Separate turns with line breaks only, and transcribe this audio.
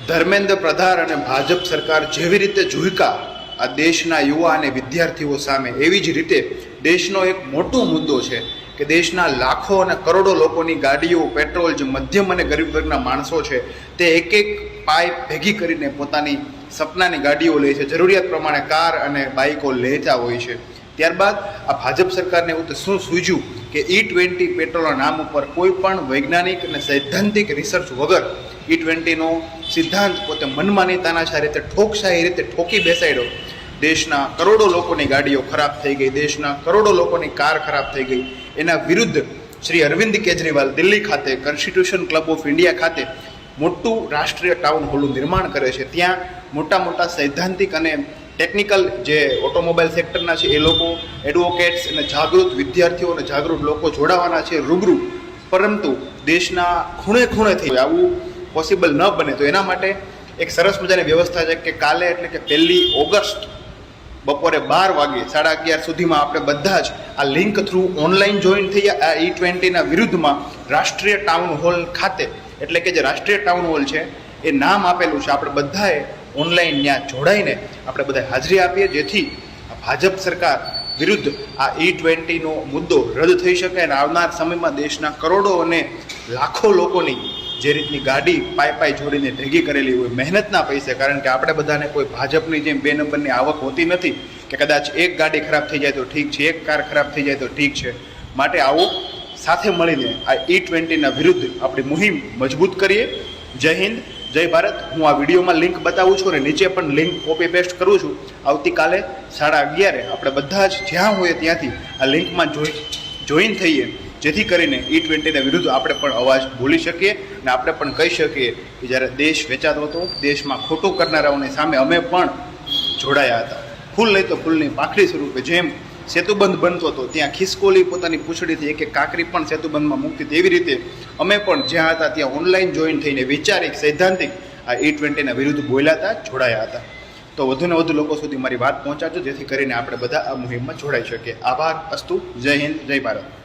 ધર્મેન્દ્ર પ્રધાન અને ભાજપ સરકાર જેવી રીતે ઝૂક્યા આ દેશના યુવા અને વિદ્યાર્થીઓ સામે, એવી જ રીતે દેશનો એક મોટો મુદ્દો છે કે દેશના લાખો અને કરોડો લોકોની ગાડીઓ, પેટ્રોલ, જે મધ્યમ અને ગરીબ વર્ગના માણસો છે તે એક એક પાઇપ ભેગી કરીને પોતાની સપનાની ગાડીઓ લે છે, જરૂરિયાત પ્રમાણે કાર અને બાઇકો લેતા હોય છે. ત્યારબાદ આ ભાજપ સરકારને એવું તો શું સૂઝ્યું કે E20 પેટ્રોલના નામ ઉપર કોઈ પણ વૈજ્ઞાનિક અને સૈદ્ધાંતિક રિસર્ચ વગર E20નો સિદ્ધાંત પોતે મનમાની તાનાશાહી રીતે ઠોકશાહી રીતે ઠોકી બેસાડ્યો. દેશના કરોડો લોકોની ગાડીઓ ખરાબ થઈ ગઈ, દેશના કરોડો લોકોની કાર ખરાબ થઈ ગઈ. એના વિરુદ્ધ શ્રી અરવિંદ કેજરીવાલ દિલ્હી ખાતે કોન્સ્ટિટ્યુશન ક્લબ ઓફ ઇન્ડિયા ખાતે મોટું રાષ્ટ્રીય ટાઉન હોલનું નિર્માણ કરે છે. ત્યાં મોટા મોટા સૈદ્ધાંતિક અને ટેકનિકલ જે ઓટોમોબાઈલ સેક્ટરના છે એ લોકો, એડવોકેટ્સ અને જાગૃત વિદ્યાર્થીઓ અને જાગૃત લોકો જોડાવાના છે રૂબરૂ. પરંતુ દેશના ખૂણે ખૂણેથી આવું પોસિબલ ન બને તો એના માટે એક સરસ મજાની વ્યવસ્થા છે કે કાલે એટલે કે 1 ઓગસ્ટ બપોરે 12 વાગે 11:30 સુધીમાં આપણે બધા જ આ લિંક થ્રુ ઓનલાઈન જોઈન થઈ આ E20ના વિરુદ્ધમાં રાષ્ટ્રીય ટાઉન હોલ ખાતે, એટલે કે જે રાષ્ટ્રીય ટાઉન હોલ છે એ નામ આપેલું છે, આપણે બધાએ ઓનલાઈન ત્યાં જોડાઈને આપણે બધા હાજરી આપીએ, જેથી ભાજપ સરકાર વિરુદ્ધ આ E20નો મુદ્દો રદ થઈ શકે અને આવનાર સમયમાં દેશના કરોડો અને લાખો લોકોની જે રીતની ગાડી પાઈ જોડીને ભેગી કરેલી હોય મહેનતના પૈસે, કારણ કે આપણે બધાને કોઈ ભાજપની જેમ 2 નંબરની આવક હોતી નથી કે કદાચ એક ગાડી ખરાબ થઈ જાય તો ઠીક છે, એક કાર ખરાબ થઈ જાય તો ઠીક છે. માટે આવો સાથે મળીને આ E20ના વિરુદ્ધ આપણી મુહિમ મજબૂત કરીએ. જય હિન્દ, જય ભારત. હું આ વિડીયોમાં લિંક બતાવું છું અને નીચે પણ લિંક કોપી પેસ્ટ કરું છું. આવતીકાલે 11:30 આપણે બધા જ જ્યાં હોઈએ ત્યાંથી આ લિંકમાં જોઈન થઈએ, જેથી કરીને E20ના વિરુદ્ધ આપણે પણ અવાજ બોલી શકીએ અને આપણે પણ કહી શકીએ કે જ્યારે દેશ વેચાતો હતો, દેશમાં ખોટું કરનારાઓની સામે અમે પણ જોડાયા હતા. ફૂલ નહીં તો ફૂલની પાંખડી સ્વરૂપે જેમ સેતુબંધ બનતો હતો ત્યાં ખિસકોલી પોતાની પૂંછડીથી એક એક કાંકરી પણ સેતુબંધમાં મૂકતી હતી, એવી રીતે અમે પણ જ્યાં હતા ત્યાં ઓનલાઈન જોઈન થઈને વૈચારિક સૈદ્ધાંતિક આ E20ના વિરુદ્ધ બોલ્યા હતા, જોડાયા હતા. તો વધુને વધુ લોકો સુધી મારી વાત પહોંચાડજો, જેથી કરીને આપણે બધા આ મુહિમમાં જોડાઈ શકીએ. આભાર. અસ્તુ. જય હિન્દ, જય ભારત.